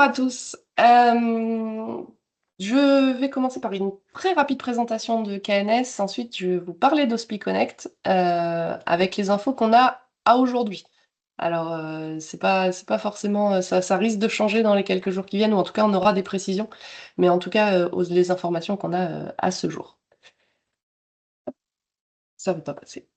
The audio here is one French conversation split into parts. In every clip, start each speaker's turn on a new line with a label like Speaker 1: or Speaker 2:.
Speaker 1: à tous. Je vais commencer par une très rapide présentation de KNS. Ensuite, je vais vous parler d'Hospi Connect avec les infos qu'on a à aujourd'hui. Alors, c'est pas forcément ça risque de changer dans les quelques jours qui viennent, ou en tout cas, on aura des précisions. Mais en tout cas, les informations qu'on a à ce jour. Ça ne veut pas passer.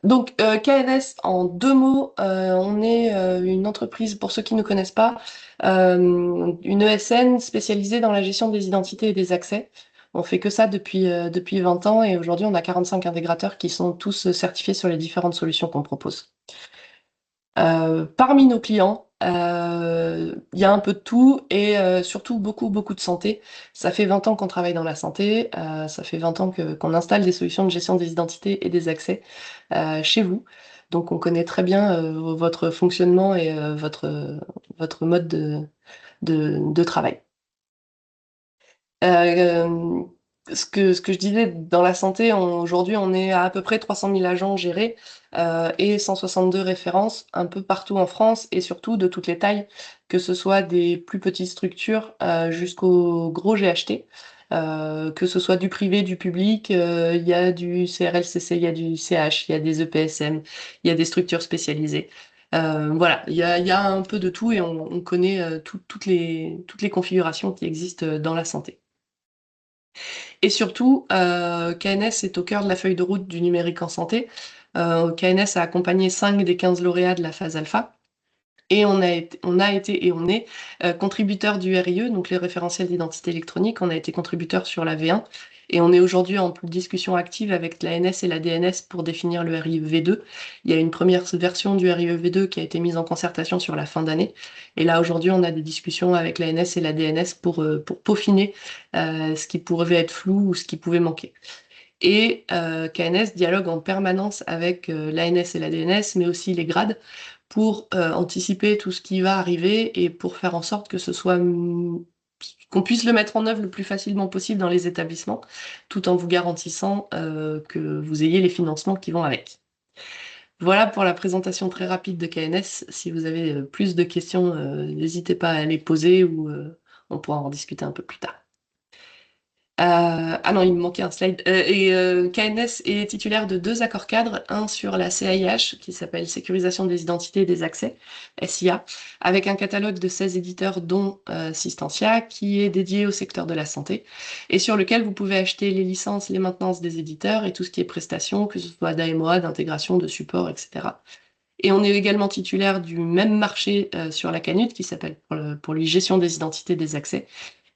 Speaker 1: Donc, KNS, en deux mots, on est une entreprise, pour ceux qui ne connaissent pas, une ESN spécialisée dans la gestion des identités et des accès. On fait que ça depuis 20 ans et aujourd'hui, on a 45 intégrateurs qui sont tous certifiés sur les différentes solutions qu'on propose. Parmi nos clients, il y a un peu de tout et surtout beaucoup de santé. Ça fait 20 ans qu'on travaille dans la santé, ça fait 20 ans qu'on installe des solutions de gestion des identités et des accès chez vous. Donc on connaît très bien votre fonctionnement et votre mode de travail. Euh, ce que je disais, dans la santé, aujourd'hui, on est à peu près 300 000 agents gérés et 162 références un peu partout en France et surtout de toutes les tailles, que ce soit des plus petites structures jusqu'aux gros GHT, que ce soit du privé, du public, il y a du CRLCC, il y a du CH, il y a des EPSM, il y a des structures spécialisées. Voilà, il y a un peu de tout et on connaît toutes les configurations qui existent dans la santé. Et surtout, KNS est au cœur de la feuille de route du numérique en santé. KNS a accompagné 5 des 15 lauréats de la phase alpha. Et on a été et on est contributeur du RIE, donc les référentiels d'identité électronique. On a été contributeur sur la V1 et on est aujourd'hui en discussion active avec la NS et la DNS pour définir le RIE V2. Il y a une première version du RIE V2 qui a été mise en concertation sur la fin d'année. Et là, aujourd'hui, on a des discussions avec la NS et la DNS pour peaufiner ce qui pourrait être flou ou ce qui pouvait manquer. Et KNS dialogue en permanence avec l'ANS et la DNS, mais aussi les grades, pour anticiper tout ce qui va arriver et pour faire en sorte que ce soit qu'on puisse le mettre en œuvre le plus facilement possible dans les établissements, tout en vous garantissant que vous ayez les financements qui vont avec. Voilà pour la présentation très rapide de KNS. Si vous avez plus de questions, n'hésitez pas à les poser ou on pourra en discuter un peu plus tard. Ah non, il me manquait un slide. KNS est titulaire de 2 accords cadres, un sur la CAIH, qui s'appelle Sécurisation des identités et des accès, SIA, avec un catalogue de 16 éditeurs, dont Systentia, qui est dédié au secteur de la santé, et sur lequel vous pouvez acheter les licences, les maintenances des éditeurs et tout ce qui est prestations, que ce soit d'AMOA, d'intégration, de support, etc. Et on est également titulaire du même marché sur la Canut, qui s'appelle pour les gestion des identités et des accès,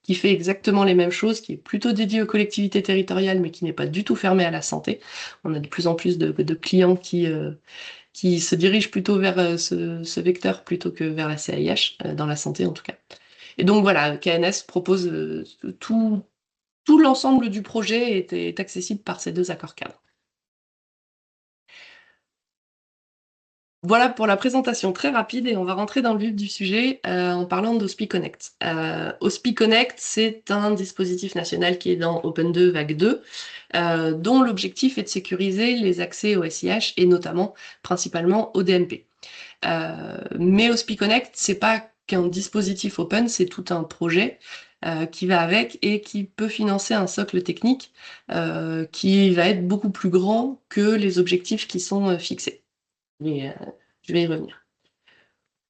Speaker 1: qui fait exactement les mêmes choses, qui est plutôt dédié aux collectivités territoriales, mais qui n'est pas du tout fermé à la santé. On a de plus en plus de clients qui se dirigent plutôt vers ce vecteur plutôt que vers la CAIH, dans la santé en tout cas. Et donc voilà, KNS propose tout l'ensemble du projet est accessible par ces 2 accords cadres. Voilà pour la présentation très rapide et on va rentrer dans le vif du sujet en parlant d'Hospi Connect. Hospi Connect, c'est un dispositif national qui est dans Open 2 vague 2, dont l'objectif est de sécuriser les accès au SIH et notamment, principalement, au DMP. Mais Hospi Connect, c'est pas qu'un dispositif open, c'est tout un projet qui va avec et qui peut financer un socle technique qui va être beaucoup plus grand que les objectifs qui sont fixés. Mais je vais y revenir.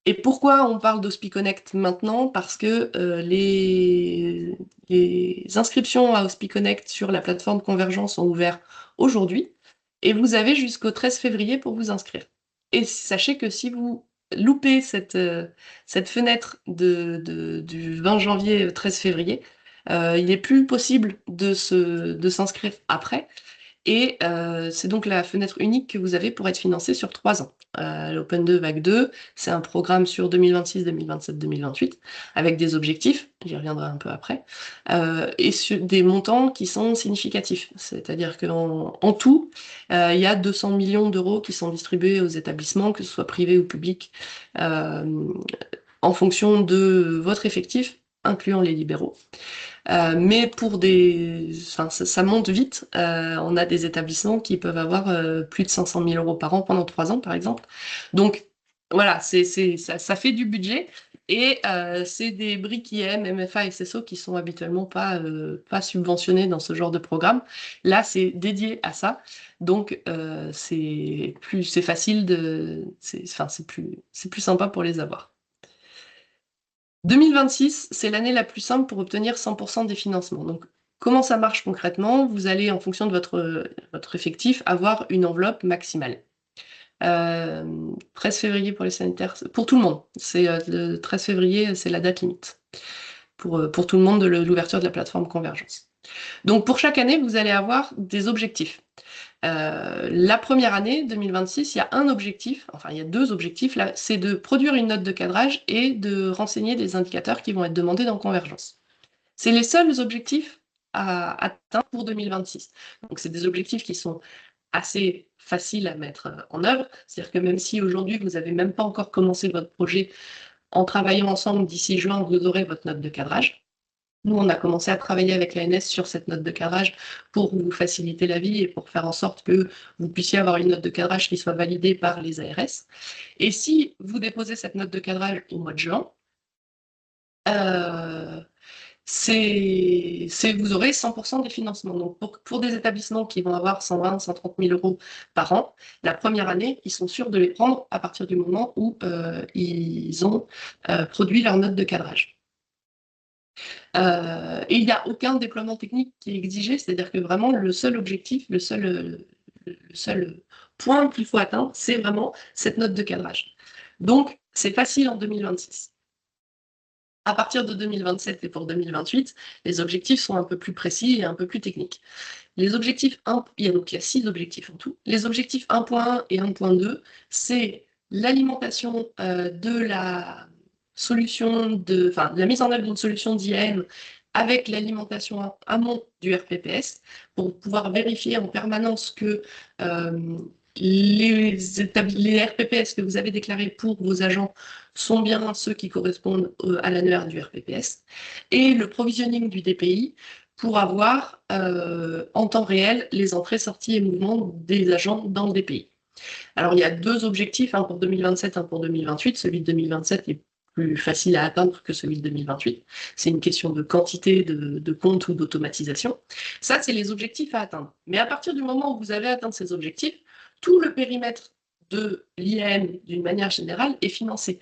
Speaker 1: Et pourquoi on parle d'HospiConnect maintenant? Parce que les inscriptions à HospiConnect sur la plateforme Convergence sont ouvertes aujourd'hui et vous avez jusqu'au 13 février pour vous inscrire. Et sachez que si vous loupez cette fenêtre du 20 janvier 13 février, il n'est plus possible de s'inscrire après. Et c'est donc la fenêtre unique que vous avez pour être financé sur 3 ans. L'Open 2 vague 2, c'est un programme sur 2026, 2027, 2028, avec des objectifs, j'y reviendrai un peu après, et sur des montants qui sont significatifs. C'est-à-dire qu'en tout, il y a 200 millions d'euros qui sont distribués aux établissements, que ce soit privés ou publics, euh, en fonction de votre effectif, incluant les libéraux. Mais enfin, ça monte vite. On a des établissements qui peuvent avoir plus de 500 000 euros par an pendant 3 ans, par exemple. Donc, voilà, ça fait du budget. Et c'est des briques IM, MFA et SSO qui sont habituellement pas subventionnés dans ce genre de programme. Là, c'est dédié à ça. Donc, c'est facile enfin, c'est plus sympa pour les avoir. 2026, c'est l'année la plus simple pour obtenir 100% des financements. Donc, comment ça marche concrètement? Vous allez, en fonction de votre effectif, avoir une enveloppe maximale. 13 février pour les sanitaires, pour tout le monde. Le 13 février, c'est la date limite pour tout le monde de l'ouverture de la plateforme Convergence. Donc, pour chaque année, vous allez avoir des objectifs. La première année, 2026, il y a un objectif, enfin il y a deux objectifs, là, c'est de produire une note de cadrage et de renseigner des indicateurs qui vont être demandés dans Convergence. C'est les seuls objectifs à atteindre pour 2026. Donc c'est des objectifs qui sont assez faciles à mettre en œuvre, c'est-à-dire que même si aujourd'hui vous n'avez même pas encore commencé votre projet, en travaillant ensemble d'ici juin, vous aurez votre note de cadrage. Nous, on a commencé à travailler avec l'ANS sur cette note de cadrage pour vous faciliter la vie et pour faire en sorte que vous puissiez avoir une note de cadrage qui soit validée par les ARS. Et si vous déposez cette note de cadrage au mois de juin, vous aurez 100% des financements. Donc, pour des établissements qui vont avoir 120 130 000 euros par an, la première année, ils sont sûrs de les prendre à partir du moment où ils ont produit leur note de cadrage. Et il n'y a aucun déploiement technique qui est exigé, c'est-à-dire que vraiment le seul objectif, le seul point qu'il faut atteindre, c'est vraiment cette note de cadrage. Donc, c'est facile en 2026. À partir de 2027 et pour 2028, les objectifs sont un peu plus précis et un peu plus techniques. Les objectifs 1, il y a 6 objectifs en tout. Les objectifs 1.1 et 1.2, c'est l'alimentation de la la mise en œuvre d'une solution d'IAM avec l'alimentation amont du RPPS pour pouvoir vérifier en permanence que les RPPS que vous avez déclarés pour vos agents sont bien ceux qui correspondent à l'annuaire du RPPS, et le provisioning du DPI pour avoir en temps réel les entrées, sorties et mouvements des agents dans le DPI. Alors il y a deux objectifs, un pour 2027, un pour 2028. Celui de 2027 est plus facile à atteindre que celui de 2028. C'est une question de quantité de comptes ou d'automatisation. Ça, c'est les objectifs à atteindre. Mais à partir du moment où vous avez atteint ces objectifs, tout le périmètre de l'IAM, d'une manière générale, est financé.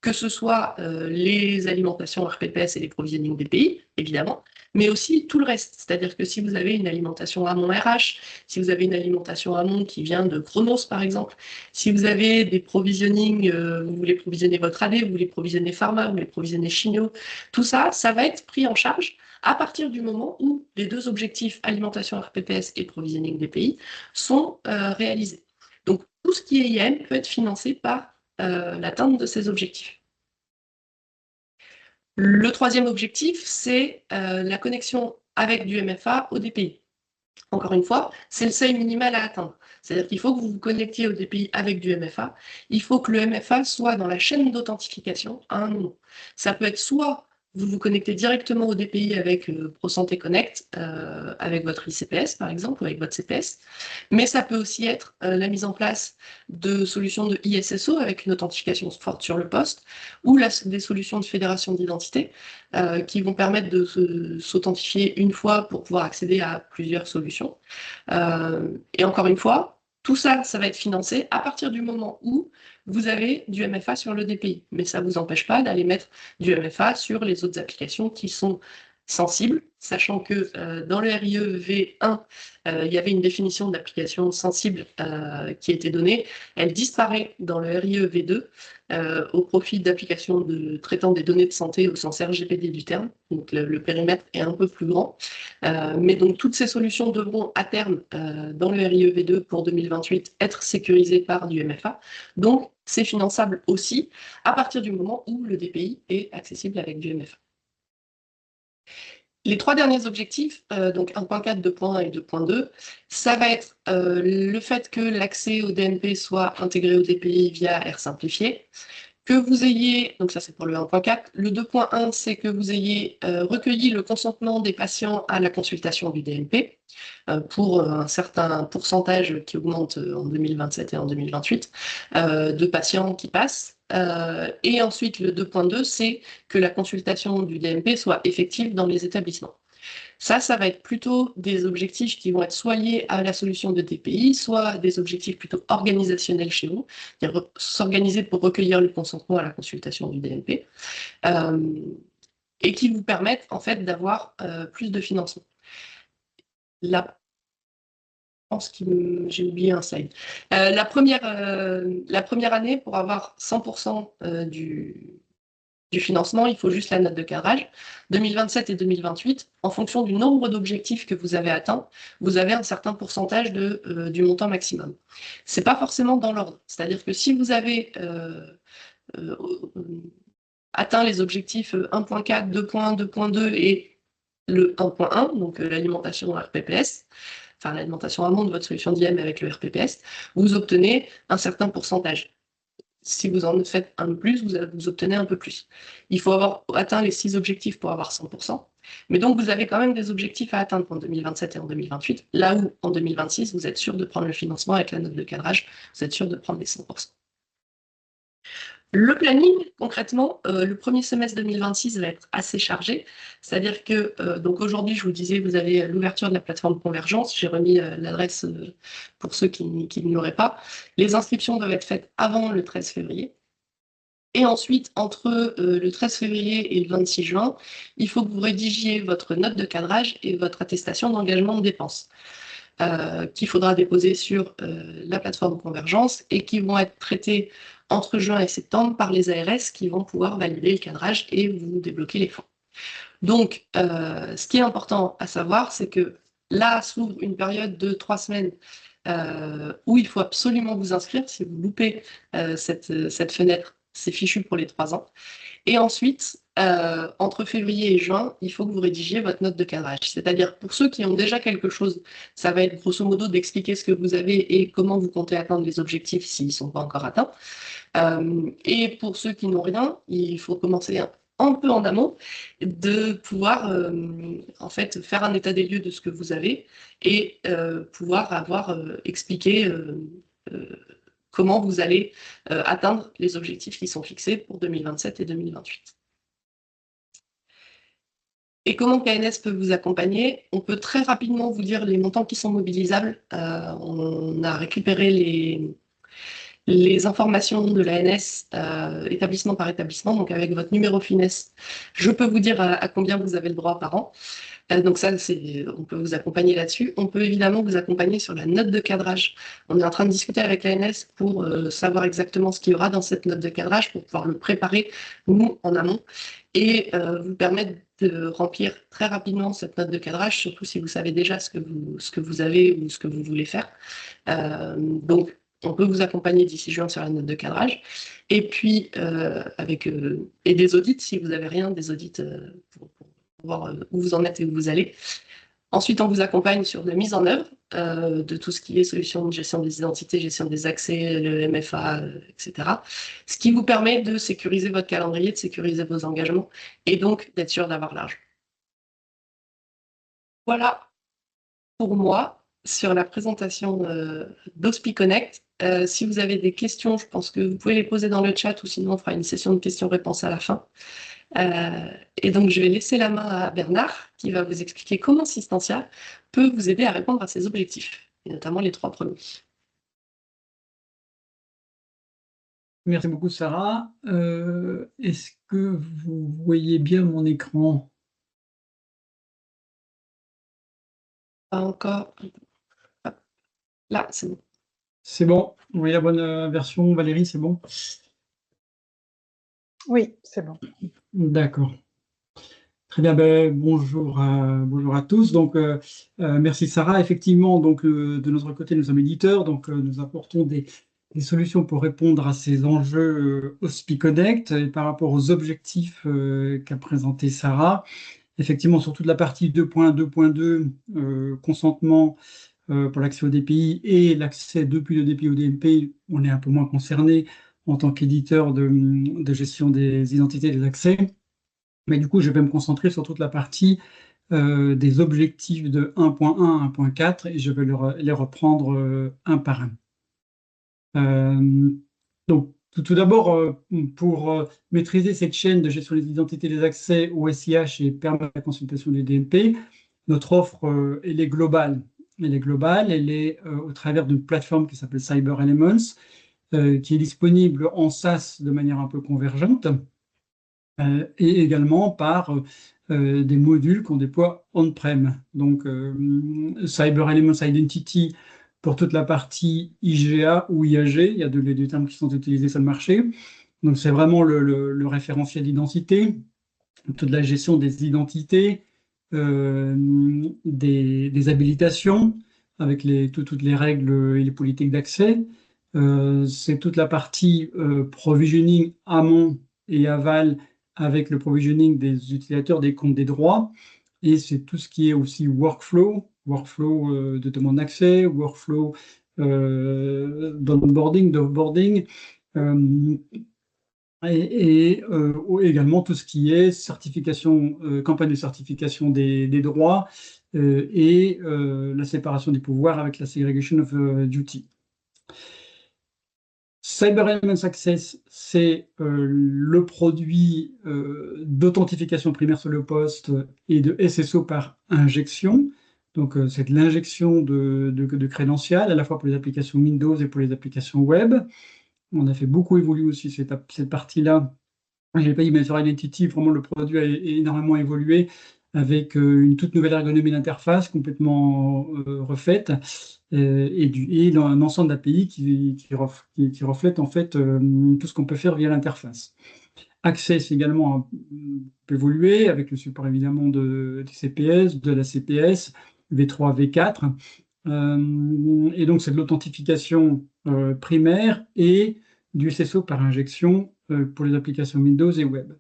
Speaker 1: Que ce soit les alimentations RPPS et les provisioning DPI, évidemment, mais aussi tout le reste. C'est-à-dire que si vous avez une alimentation amont RH, si vous avez une alimentation amont qui vient de Chronos, par exemple, si vous avez des provisioning, vous voulez provisionner votre AD, vous voulez provisionner pharma, vous voulez provisionner chimio, tout ça, ça va être pris en charge à partir du moment où les deux objectifs, alimentation RPPS et provisioning DPI, sont réalisés. Donc, tout ce qui est IAM peut être financé par l'atteinte de ces objectifs. Le troisième objectif, c'est la connexion avec du MFA au DPI. Encore une fois, c'est le seuil minimal à atteindre. C'est-à-dire qu'il faut que vous vous connectiez au DPI avec du MFA. Il faut que le MFA soit dans la chaîne d'authentification à un moment. Ça peut être soit vous vous connectez directement au DPI avec ProSanté Connect, avec votre ICPS par exemple, ou avec votre CPS, mais ça peut aussi être la mise en place de solutions de ISSO avec une authentification forte sur le poste, ou des solutions de fédération d'identité qui vont permettre de s'authentifier une fois pour pouvoir accéder à plusieurs solutions. Et encore une fois, tout ça, ça va être financé à partir du moment où vous avez du MFA sur le DPI. Mais ça ne vous empêche pas d'aller mettre du MFA sur les autres applications qui sont sensibles, sachant que dans le RIE V1, il y avait une définition d'application sensible qui était donnée. Elle disparaît dans le RIE V2 au profit d'applications traitant des données de santé au sens RGPD du terme. Donc le périmètre est un peu plus grand. Mais donc toutes ces solutions devront à terme, dans le RIE V2 pour 2028, être sécurisées par du MFA. Donc c'est finançable aussi à partir du moment où le DPI est accessible avec du MFA. Les trois derniers objectifs, donc 1.4, 2.1 et 2.2, ça va être le fait que l'accès au DNP soit intégré au DPI via R simplifié, que vous ayez, donc ça c'est pour le 1.4, le 2.1 c'est que vous ayez recueilli le consentement des patients à la consultation du DNP pour un certain pourcentage qui augmente en 2027 et en 2028 de patients qui passent. Et ensuite, le 2.2, c'est que la consultation du DMP soit effective dans les établissements. Ça va être plutôt des objectifs qui vont être soit liés à la solution de DPI, soit des objectifs plutôt organisationnels chez vous, c'est-à-dire s'organiser pour recueillir le consentement à la consultation du DMP, et qui vous permettent en fait d'avoir plus de financement. Là, je pense que j'ai oublié un slide. La première année, pour avoir 100% du financement, il faut juste la note de cadrage. 2027 et 2028, en fonction du nombre d'objectifs que vous avez atteints, vous avez un certain pourcentage du montant maximum. Ce n'est pas forcément dans l'ordre. C'est-à-dire que si vous avez atteint les objectifs 1.4, 2.1, 2.2 et le 1.1, donc l'alimentation RPPS, enfin l'alimentation amont de votre solution d'IM avec le RPPS, vous obtenez un certain pourcentage. Si vous en faites un de plus, vous obtenez un peu plus. Il faut avoir atteint les 6 objectifs pour avoir 100%. Mais donc, vous avez quand même des objectifs à atteindre en 2027 et en 2028, là où en 2026, vous êtes sûr de prendre le financement avec la note de cadrage, vous êtes sûr de prendre les 100%. Le planning, concrètement, le premier semestre 2026 va être assez chargé. C'est-à-dire que, donc aujourd'hui, je vous disais, vous avez l'ouverture de la plateforme Convergence. J'ai remis l'adresse pour ceux qui ne l'auraient pas. Les inscriptions doivent être faites avant le 13 février. Et ensuite, entre le 13 février et le 26 juin, il faut que vous rédigiez votre note de cadrage et votre attestation d'engagement de dépenses. Qu'il faudra déposer sur la plateforme Convergence et qui vont être traités entre juin et septembre par les ARS qui vont pouvoir valider le cadrage et vous débloquer les fonds. Donc, ce qui est important à savoir, c'est que là s'ouvre une période de 3 semaines où il faut absolument vous inscrire. Si vous loupez cette fenêtre, c'est fichu pour les 3 ans. Et ensuite, entre février et juin, il faut que vous rédigiez votre note de cadrage. C'est-à-dire, pour ceux qui ont déjà quelque chose, ça va être grosso modo d'expliquer ce que vous avez et comment vous comptez atteindre les objectifs s'ils ne sont pas encore atteints. Et pour ceux qui n'ont rien, il faut commencer un peu en amont, de pouvoir en fait faire un état des lieux de ce que vous avez et pouvoir avoir expliqué comment vous allez atteindre les objectifs qui sont fixés pour 2027 et 2028. Et comment KNS peut vous accompagner? On peut très rapidement vous dire les montants qui sont mobilisables. On a récupéré les informations de l'ANS établissement par établissement, donc avec votre numéro FINES, je peux vous dire à combien vous avez le droit par an. Donc ça, on peut vous accompagner là-dessus. On peut évidemment vous accompagner sur la note de cadrage. On est en train de discuter avec l'ANS pour savoir exactement ce qu'il y aura dans cette note de cadrage pour pouvoir le préparer, nous, en amont, et vous permettre de remplir très rapidement cette note de cadrage, surtout si vous savez déjà ce que vous avez ou ce que vous voulez faire. Donc, on peut vous accompagner d'ici juin sur la note de cadrage. Et puis, et des audits, si vous n'avez rien, des audits pour voir où vous en êtes et où vous allez. Ensuite, on vous accompagne sur la mise en œuvre de tout ce qui est solution de gestion des identités, gestion des accès, le MFA, etc. Ce qui vous permet de sécuriser votre calendrier, de sécuriser vos engagements et donc d'être sûr d'avoir l'argent. Voilà pour moi sur la présentation d'Ospi Connect. Si vous avez des questions, je pense que vous pouvez les poser dans le chat ou sinon on fera une session de questions-réponses à la fin. Et donc, je vais laisser la main à Bernard qui va vous expliquer comment Systentia peut vous aider à répondre à ces objectifs, et notamment les 3 premiers.
Speaker 2: Merci beaucoup, Sarah. Est-ce que vous voyez bien mon écran?
Speaker 1: Pas encore. Hop. Là, c'est bon.
Speaker 2: C'est bon? Vous voyez la bonne version, Valérie, c'est bon?
Speaker 3: Oui, c'est bon.
Speaker 2: D'accord. Très bien, bonjour à tous. Donc, merci Sarah. Effectivement, donc, de notre côté, nous sommes éditeurs, donc nous apportons des solutions pour répondre à ces enjeux Ospi Connect et par rapport aux objectifs qu'a présenté Sarah. Effectivement, sur toute la partie 2.2.2, consentement pour l'accès au DPI et l'accès depuis le DPI au DMP, on est un peu moins concerné en tant qu'éditeur de gestion des identités et des accès. Mais du coup, je vais me concentrer sur toute la partie des objectifs de 1.1 à 1.4 et je vais les reprendre un par un. Donc, Tout d'abord, pour maîtriser cette chaîne de gestion des identités et des accès au SIH et permettre la consultation des DMP, notre offre, elle est globale. Elle est au travers d'une plateforme qui s'appelle Cyber Elements, qui est disponible en SaaS de manière un peu convergente, et également par des modules qu'on déploie on-prem. Donc, Cyber Elements Identity pour toute la partie IGA ou IAG, il y a les deux termes qui sont utilisés sur le marché. Donc, c'est vraiment le référentiel d'identité, toute la gestion des identités, des habilitations, avec toutes les règles et les politiques d'accès. C'est toute la partie provisioning amont et aval avec le provisioning des utilisateurs des comptes des droits. Et c'est tout ce qui est aussi workflow de demande d'accès, workflow d'onboarding, d'offboarding, également tout ce qui est certification, campagne de certification des droits et la séparation des pouvoirs avec la segregation of duty. Cyber Elements Access, c'est le produit d'authentification primaire sur le poste et de SSO par injection. Donc, c'est de l'injection de crédentials, à la fois pour les applications Windows et pour les applications web. On a fait beaucoup évoluer aussi cette partie-là. Je n'ai pas dit, mais sur Identity, vraiment, le produit a énormément évolué avec une toute nouvelle ergonomie d'interface complètement refaite et un ensemble d'API qui reflète en fait tout ce qu'on peut faire via l'interface. Access également peut évoluer avec le support évidemment du CPS, de la CPS, V3, V4. Et donc, c'est de l'authentification primaire et du SSO par injection pour les applications Windows et web.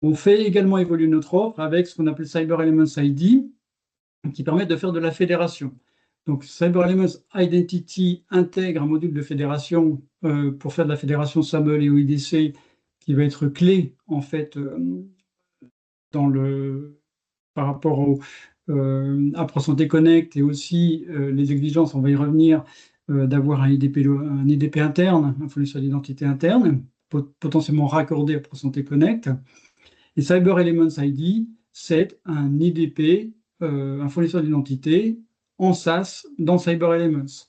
Speaker 2: On fait également évoluer notre offre avec ce qu'on appelle Cyber Elements ID, qui permet de faire de la fédération. Donc, Cyber Elements Identity intègre un module de fédération pour faire de la fédération SAML et OIDC, qui va être clé, en fait, par rapport à ProSanté Connect et aussi les exigences, on va y revenir, d'avoir un IDP interne, un fournisseur d'identité interne, potentiellement raccordé à ProSanté Connect. Et Cyber Elements ID, c'est un IDP, un fournisseur d'identité en SaaS dans Cyber Elements.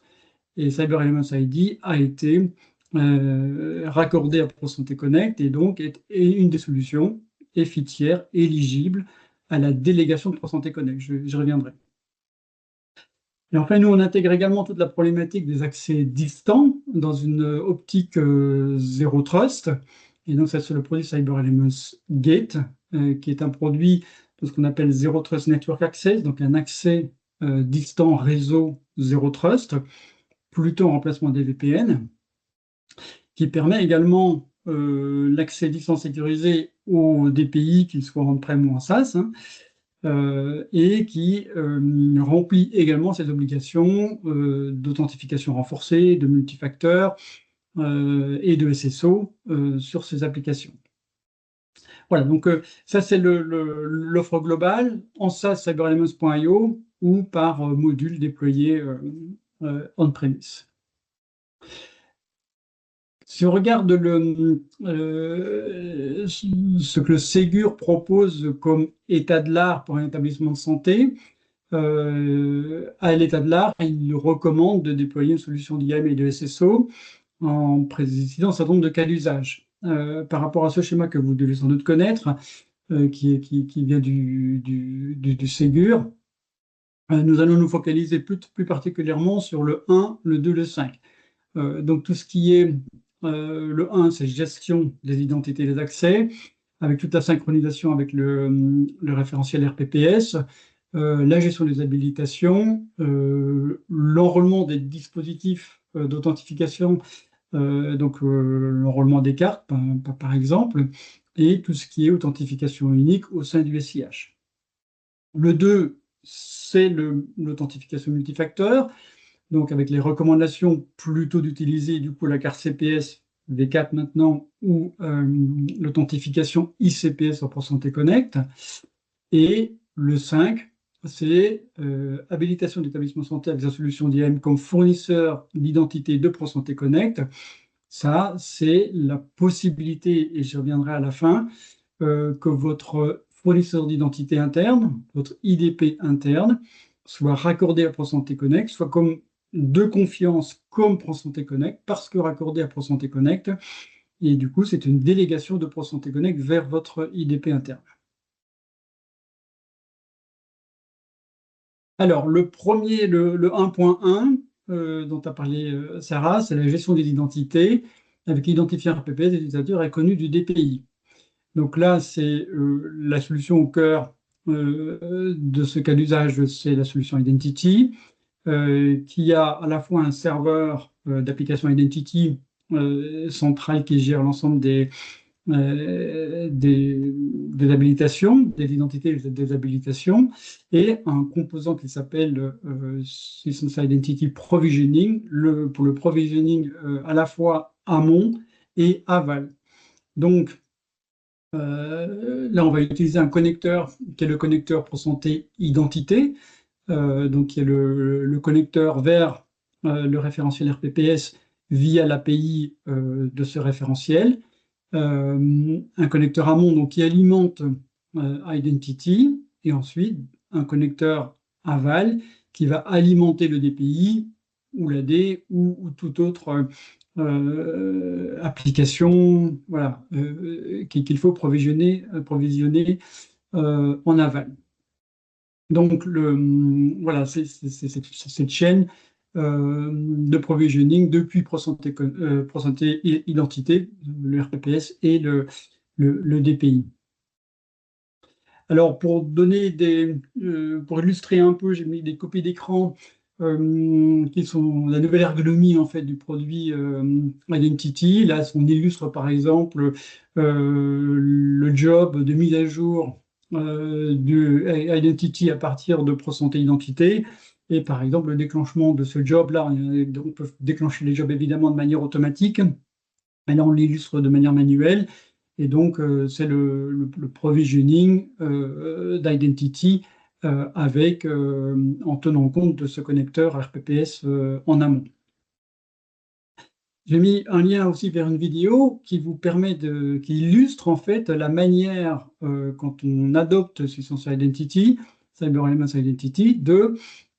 Speaker 2: Et Cyber Elements ID a été raccordé à ProSanté Connect et donc est une des solutions effitières éligibles à la délégation de ProSanté Connect. J'y reviendrai. Et enfin, nous, on intègre également toute la problématique des accès distants dans une optique zéro trust. Et donc, ça, c'est le produit Cyber Elements Gate, qui est un produit de ce qu'on appelle Zero Trust Network Access, donc un accès distant réseau zéro trust, plutôt en remplacement des VPN, qui permet également l'accès distant sécurisé aux DPI, qu'ils soient on-prem ou en SaaS, et qui remplit également ses obligations d'authentification renforcée, de multifacteurs et de SSO sur ces applications. Voilà, donc ça c'est l'offre globale en SaaS cyberelements.io ou par module déployé on-premise. Si on regarde ce que le Ségur propose comme état de l'art pour un établissement de santé, à l'état de l'art, il recommande de déployer une solution d'IAM et de SSO en précisant un certain nombre de cas d'usage. Par rapport à ce schéma que vous devez sans doute connaître, qui vient du Ségur, nous allons nous focaliser plus particulièrement sur le 1, le 2, le 5. Donc tout ce qui est le 1, c'est gestion des identités et des accès, avec toute la synchronisation avec le référentiel RPPS, la gestion des habilitations, l'enrôlement des dispositifs d'authentification, donc l'enrôlement des cartes, par exemple, et tout ce qui est authentification unique au sein du SIH. Le 2, c'est l'authentification multifacteur, donc avec les recommandations plutôt d'utiliser du coup la carte CPS V4 maintenant ou l'authentification ICPS en ProSanté Connect. Et le 5, c'est habilitation d'établissement santé avec sa solution d'IAM comme fournisseur d'identité de ProSanté Connect Ça, c'est la possibilité, et j'y reviendrai à la fin, que votre fournisseur d'identité interne, votre IDP interne, soit raccordé à ProSanté Connect, soit comme de confiance comme ProSanté Connect, parce que raccordé à ProSanté Connect, et du coup, c'est une délégation de ProSanté Connect vers votre IDP interne. Alors, le premier, le 1.1 dont a parlé Sarah, c'est la gestion des identités avec l'identifiant RPPS des utilisateurs reconnus du DPI. Donc là, c'est la solution au cœur de ce cas d'usage, c'est la solution Identity, qui a à la fois un serveur d'application Identity central qui gère l'ensemble des habilitations, des identités et des habilitations, et un composant qui s'appelle Systems Identity Provisioning, pour le provisioning à la fois amont et aval. Donc, là, on va utiliser un connecteur qui est le connecteur pour santé identité, donc qui est le connecteur vers le référentiel RPPS via l'API de ce référentiel. Un connecteur amont donc, qui alimente Identity, et ensuite un connecteur aval qui va alimenter le DPI ou l'AD ou toute autre application voilà, qu'il faut provisionner en aval. Donc, voilà, c'est cette chaîne de provisioning depuis ProSanté Identité, le RPPS et le DPI. Alors, pour illustrer un peu, j'ai mis des copies d'écran qui sont la nouvelle ergonomie en fait du produit Identity. Là, on illustre par exemple le job de mise à jour de Identity à partir de ProSanté Identité. Et par exemple, le déclenchement de ce job-là, on peut déclencher les jobs évidemment de manière automatique, mais là, on l'illustre de manière manuelle. Et donc, c'est le provisioning d'Identity en tenant compte de ce connecteur RPPS en amont. J'ai mis un lien aussi vers une vidéo qui vous permet qui illustre en fait la manière, quand on adopte Systems Identity, Cyber Elements Identity, de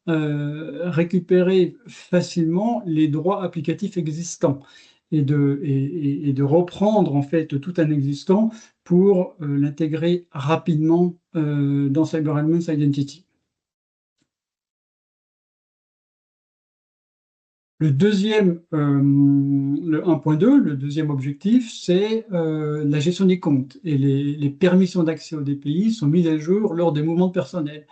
Speaker 2: récupérer facilement les droits applicatifs existants et de reprendre en fait tout un existant pour l'intégrer rapidement dans Cyber Elements Identity. Le deuxième, le 1.2, le deuxième objectif, c'est la gestion des comptes. Et les permissions d'accès au DPI sont mises à jour lors des mouvements de personnel.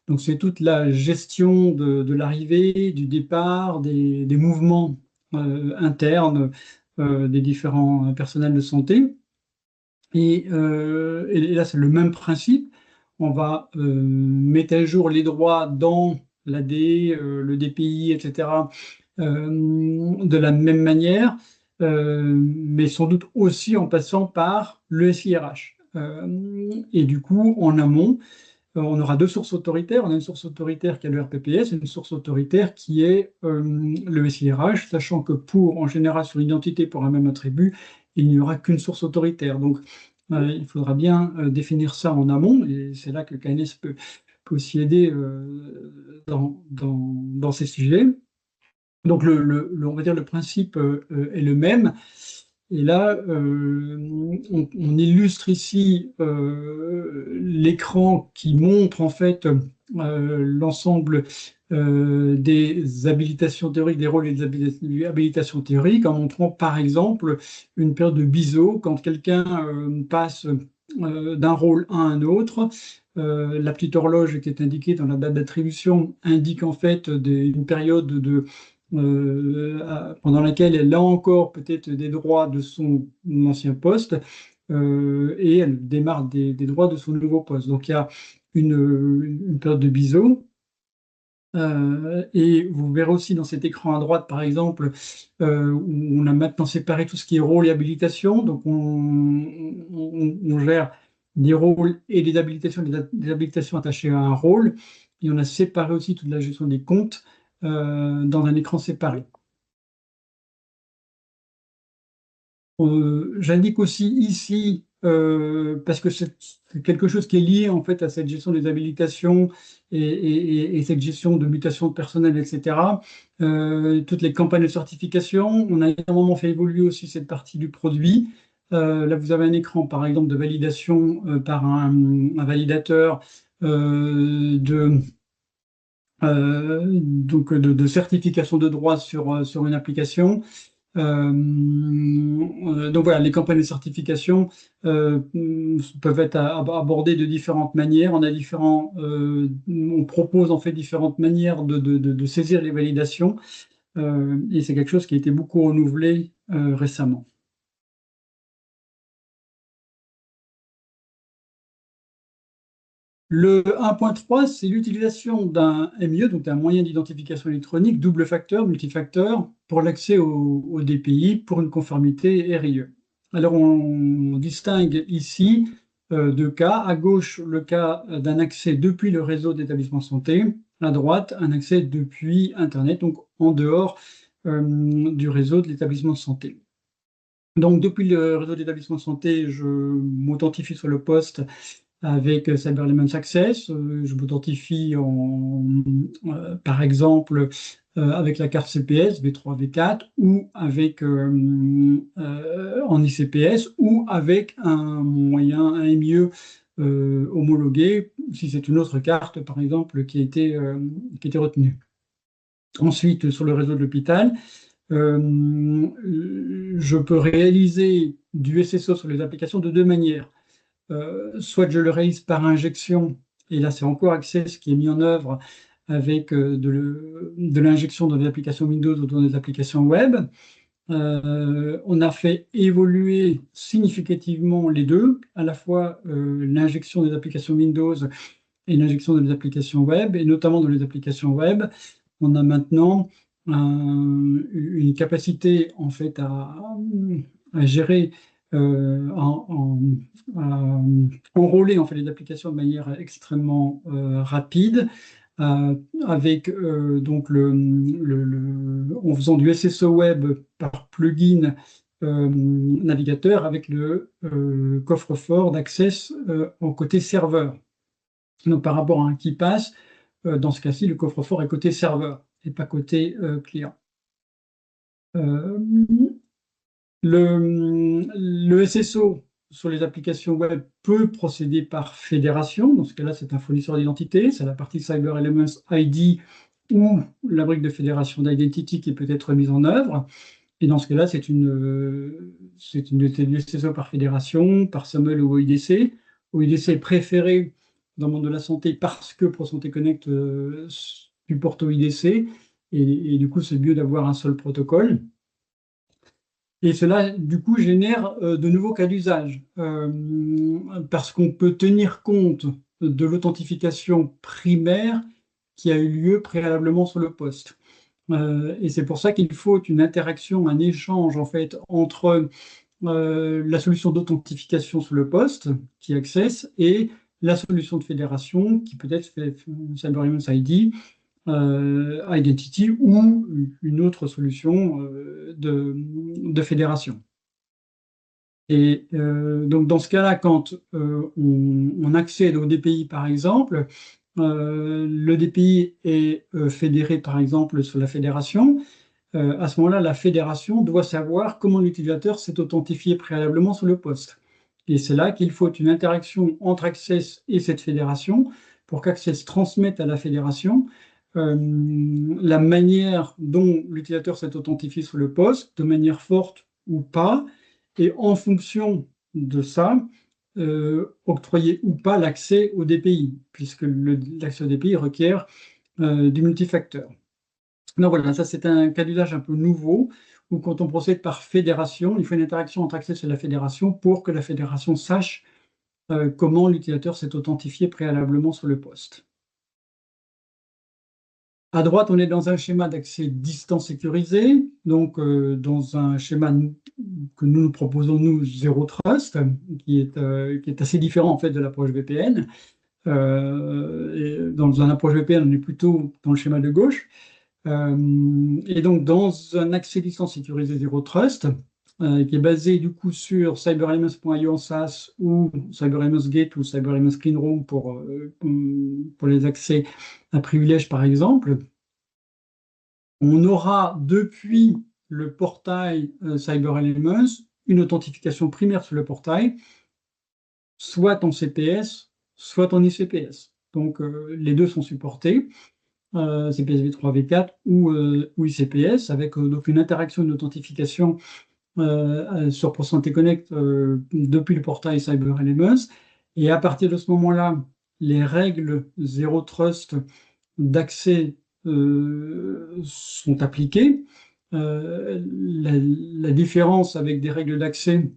Speaker 2: Donc, c'est toute la gestion de l'arrivée, du départ, des mouvements internes des différents personnels de santé. Et là, c'est le même principe. On va mettre à jour les droits dans l'AD, le DPI, etc., de la même manière, mais sans doute aussi en passant par le SIRH. Et du coup, en amont, on aura deux sources autoritaires. On a une source autoritaire qui est le RPPS et une source autoritaire qui est le SIRH, sachant que en général, sur l'identité pour un même attribut, il n'y aura qu'une source autoritaire. Donc, il faudra bien définir ça en amont, et c'est là que KNS peut aussi aider dans ces sujets. Donc, on va dire le principe est le même. Et là, on illustre ici l'écran qui montre en fait l'ensemble des habilitations théoriques, des rôles et des habilitations théoriques, en montrant par exemple une paire de biseaux quand quelqu'un passe d'un rôle à un autre. La petite horloge qui est indiquée dans la date d'attribution indique en fait une période pendant laquelle elle a encore peut-être des droits de son ancien poste et elle démarre des droits de son nouveau poste. Donc il y a une période de biseau. Et vous verrez aussi dans cet écran à droite, par exemple, où on a maintenant séparé tout ce qui est rôle et habilitation. Donc on gère des rôles et des habilitations attachées à un rôle. Et on a séparé aussi toute la gestion des comptes dans un écran séparé. J'indique aussi ici, parce que c'est quelque chose qui est lié en fait à cette gestion des habilitations et cette gestion de mutation de personnel, etc. Toutes les campagnes de certification, on a énormément fait évoluer aussi cette partie du produit. Là, vous avez un écran, par exemple, de validation par un validateur de, donc de certification de droit sur une application. Donc voilà, les campagnes de certification peuvent être abordées de différentes manières. On propose en fait différentes manières de saisir les validations et c'est quelque chose qui a été beaucoup renouvelé récemment. Le 1.3, c'est l'utilisation d'un MIE, donc un moyen d'identification électronique, double facteur, multifacteur, pour l'accès au DPI pour une conformité RIE. Alors, on distingue ici deux cas. À gauche, le cas d'un accès depuis le réseau d'établissement santé. À droite, un accès depuis Internet, donc en dehors du réseau de l'établissement de santé. Donc, depuis le réseau d'établissement de santé, je m'authentifie sur le poste avec Cyber Elements Access. Je m'identifie par exemple avec la carte CPS V3, V4 ou avec en ICPS ou avec un moyen, un MIE homologué, si c'est une autre carte par exemple qui a été retenue. Ensuite, sur le réseau de l'hôpital, je peux réaliser du SSO sur les applications de deux manières. Soit je le réalise par injection, et là c'est encore Access qui est mis en œuvre avec de l'injection dans des applications Windows ou dans des applications web. On a fait évoluer significativement les deux, à la fois l'injection des applications Windows et l'injection des applications web, et notamment dans les applications web, on a maintenant une capacité en fait à gérer, à enrôler en fait les applications de manière extrêmement rapide, avec donc en faisant du SSO web par plugin navigateur avec le coffre-fort d'Access en côté serveur. Donc par rapport à un qui passe, dans ce cas-ci, le coffre-fort est côté serveur et pas côté client. Euh, le SSO sur les applications web peut procéder par fédération. Dans ce cas-là, c'est un fournisseur d'identité. C'est la partie Cyber Elements ID ou la brique de fédération d'identity qui peut être mise en œuvre. Et dans ce cas-là, c'est du SSO par fédération, par SAML ou OIDC. OIDC est préféré dans le monde de la santé parce que ProSanté Connect supporte OIDC. Et du coup, c'est mieux d'avoir un seul protocole. Et cela, du coup, génère de nouveaux cas d'usage, parce qu'on peut tenir compte de l'authentification primaire qui a eu lieu préalablement sur le poste. Et c'est pour ça qu'il faut une interaction, un échange, en fait, entre la solution d'authentification sur le poste, qui Access, et la solution de fédération, qui peut être Cyber Elements ID, Identity ou une autre solution de fédération. Et donc dans ce cas-là, quand on accède au DPI par exemple, le DPI est fédéré par exemple sur la fédération. À ce moment-là, la fédération doit savoir comment l'utilisateur s'est authentifié préalablement sur le poste. Et c'est là qu'il faut une interaction entre Access et cette fédération pour qu'Access transmette à la fédération la manière dont l'utilisateur s'est authentifié sur le poste, de manière forte ou pas, et en fonction de ça, octroyer ou pas l'accès au DPI, puisque l'accès au DPI requiert du multifacteur. Donc voilà, ça c'est un cas d'usage un peu nouveau, où quand on procède par fédération, il faut une interaction entre Access et la fédération pour que la fédération sache comment l'utilisateur s'est authentifié préalablement sur le poste. À droite, on est dans un schéma d'accès distance sécurisé, donc dans un schéma que nous proposons, nous, Zero Trust, qui est assez différent en fait de l'approche VPN. Et dans un approche VPN, on est plutôt dans le schéma de gauche. Et donc, dans un accès distance sécurisé Zero Trust, qui est basé du coup sur CyberElements.io en SaaS ou CyberElements Gate ou CyberElements Cleanroom pour les accès à privilèges par exemple. On aura depuis le portail CyberElements une authentification primaire sur le portail, soit en CPS, soit en ICPS. Donc les deux sont supportés. CPS v3, v4 ou ICPS, avec donc une interaction, une authentification sur ProSanté Connect depuis le portail CyberElements. Et à partir de ce moment-là, les règles Zero Trust d'accès sont appliquées. La différence avec des règles d'accès,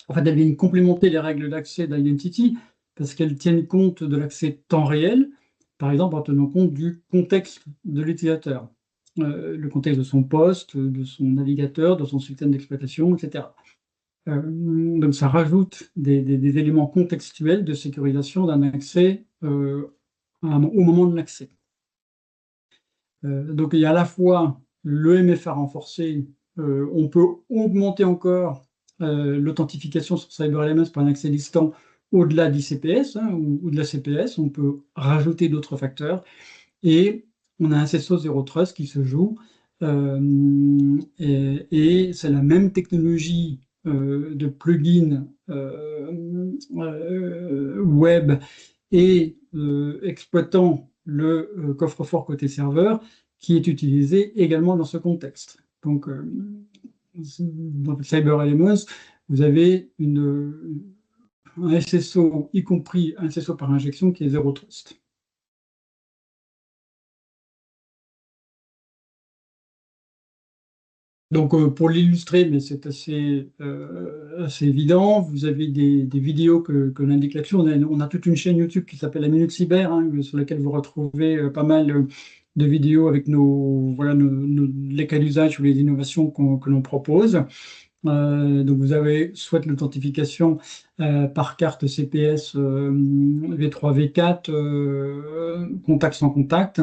Speaker 2: en fait, elles viennent complémenter les règles d'accès d'Identity parce qu'elles tiennent compte de l'accès temps réel, par exemple en tenant compte du contexte de l'utilisateur, le contexte de son poste, de son navigateur, de son système d'exploitation, etc. Donc ça rajoute des éléments contextuels de sécurisation d'un accès au moment de l'accès. Donc il y a à la fois le MFA renforcé, on peut augmenter encore l'authentification sur CyberElements par un accès distant au-delà d'ICPS ou de la CPS, on peut rajouter d'autres facteurs et on a un CSO Zero Trust qui se joue et c'est la même technologie de plugin web et exploitant le coffre-fort côté serveur qui est utilisé également dans ce contexte. Donc, dans CyberElements, vous avez un SSO, y compris un SSO par injection qui est Zero Trust. Donc, pour l'illustrer, mais c'est assez évident, vous avez des vidéos que l'on indique là-dessus. On a toute une chaîne YouTube qui s'appelle La Minute Cyber, sur laquelle vous retrouvez pas mal de vidéos avec les cas d'usage ou les innovations que l'on propose. Donc, vous avez soit l'authentification par carte CPS V3, V4, contact sans contact,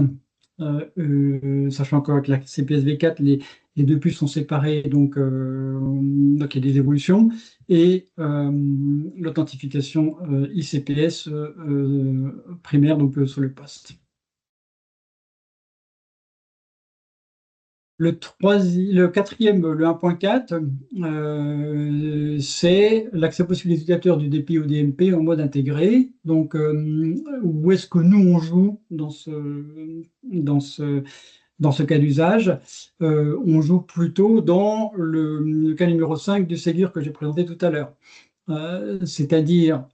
Speaker 2: sachant qu'avec la CPS V4, les deux puces sont séparées, donc il y a des évolutions, et l'authentification ICPS primaire, donc sur le poste. Le quatrième, le 1.4, c'est l'accès possible des utilisateurs du DPI au DMP en mode intégré. Donc, où est-ce que nous, on joue dans ce cas d'usage? On joue plutôt dans le cas numéro 5 du Ségur que j'ai présenté tout à l'heure. C'est-à-dire,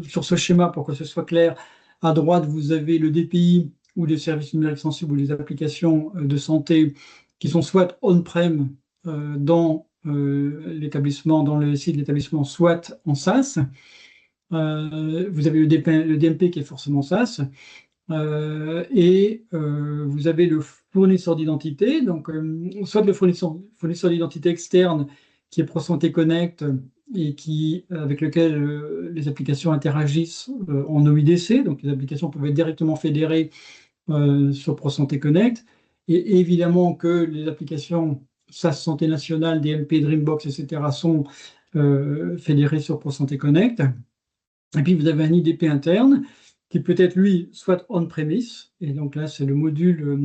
Speaker 2: sur ce schéma, pour que ce soit clair, à droite, vous avez le DPI ou les services numériques sensibles ou les applications de santé qui sont soit on-prem dans l'établissement, dans le site de l'établissement, soit en SaaS. Vous avez le DMP qui est forcément SaaS. Et vous avez le fournisseur d'identité, donc soit le fournisseur d'identité externe qui est ProSanté Connect et avec lequel les applications interagissent en OIDC, donc les applications peuvent être directement fédérées sur ProSanté Connect, et évidemment que les applications SaaS Santé Nationale, DMP, Dreambox, etc. sont fédérées sur ProSanté Connect. Et puis vous avez un IDP interne qui peut être, lui, soit on-premise, et donc là, c'est le module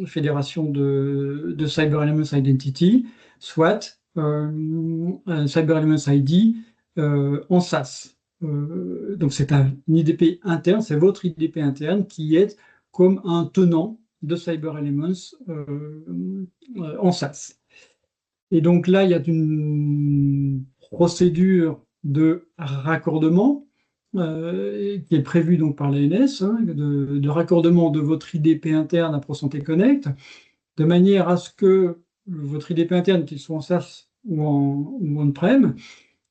Speaker 2: fédération de CyberElements Identity, soit CyberElements ID en SaaS. Donc, c'est un IDP interne, c'est votre IDP interne qui est comme un tenant de CyberElements en SaaS. Et donc là, il y a une procédure de raccordement qui est prévu donc par l'ANS, de raccordement de votre IDP interne à ProSanté Connect, de manière à ce que votre IDP interne, qu'il soit en SaaS ou on-prem,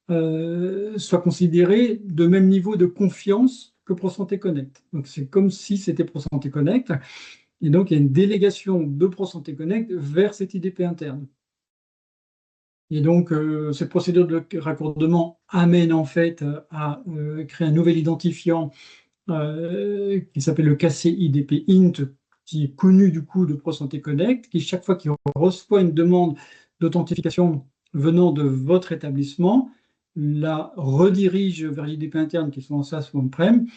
Speaker 2: soit considéré de même niveau de confiance que ProSanté Connect. Donc c'est comme si c'était ProSanté Connect, et donc il y a une délégation de ProSanté Connect vers cet IDP interne. Et donc, cette procédure de raccordement amène en fait à créer un nouvel identifiant qui s'appelle le KCIDP int, qui est connu du coup de ProSanté Connect, qui chaque fois qu'il reçoit une demande d'authentification venant de votre établissement, la redirige vers l'IDP interne, qui soit en SaaS ou on-prem,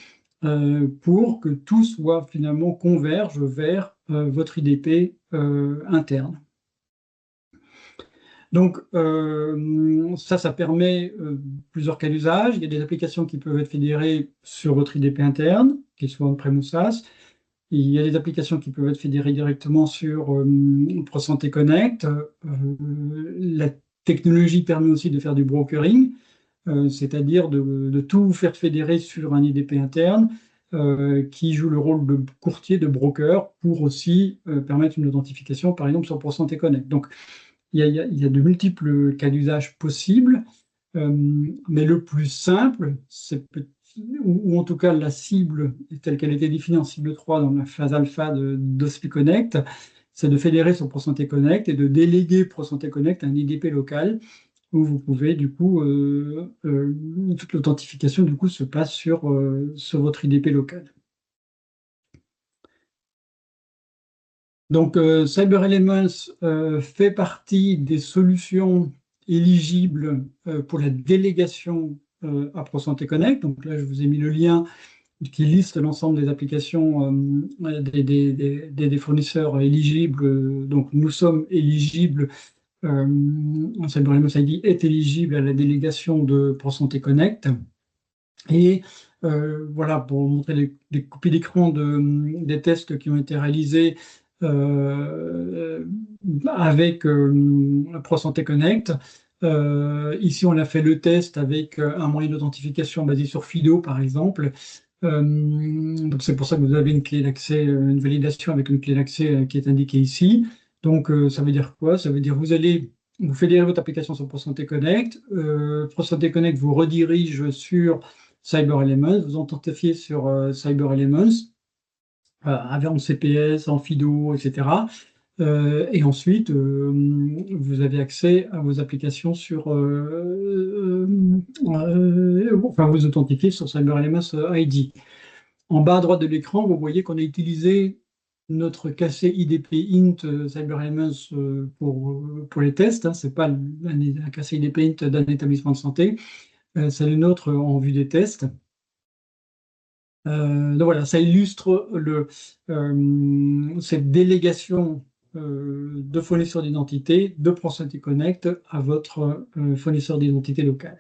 Speaker 2: pour que tout soit finalement converge vers votre IDP interne. Donc, ça permet plusieurs cas d'usage. Il y a des applications qui peuvent être fédérées sur votre IDP interne, qu'ils soient on-prem ou SaaS. Il y a des applications qui peuvent être fédérées directement sur ProSanté Connect. La technologie permet aussi de faire du brokering, c'est-à-dire de tout faire fédérer sur un IDP interne qui joue le rôle de courtier, de broker, pour aussi permettre une authentification, par exemple, sur ProSanté Connect. Donc, il y a de multiples cas d'usage possibles, mais le plus simple, ou en tout cas la cible telle qu'elle était définie en cible 3 dans la phase alpha d'Ospi Connect, c'est de fédérer sur ProSanté Connect et de déléguer ProSanté Connect à un IDP local où vous pouvez, du coup, toute l'authentification du coup se passe sur votre IDP local. Donc, CyberElements fait partie des solutions éligibles pour la délégation à ProSanté Connect. Donc là, je vous ai mis le lien qui liste l'ensemble des applications des fournisseurs éligibles. Donc, nous sommes éligibles, CyberElements ID est éligible à la délégation de ProSanté Connect. Et voilà, pour montrer des copies d'écran des tests qui ont été réalisés avec ProSanté Connect. Ici, on a fait le test avec un moyen d'authentification basé sur FIDO, par exemple. Donc c'est pour ça que vous avez une clé d'accès, une validation avec une clé d'accès qui est indiquée ici. Donc ça veut dire quoi? Ça veut dire vous fédérez votre application sur ProSanté Connect. ProSanté Connect vous redirige sur CyberElements, vous authentifiez sur CyberElements en CPS, en FIDO, etc. Et ensuite, vous avez accès à vos applications enfin, vous authentifiez sur CyberElements ID. En bas à droite de l'écran, vous voyez qu'on a utilisé notre cassé IDP int CyberElements pour les tests. Hein. Ce n'est pas un cassé IDP int d'un établissement de santé, c'est le nôtre en vue des tests. Donc voilà, ça illustre cette délégation de fournisseurs d'identité de ProSanté Connect à votre fournisseur d'identité local.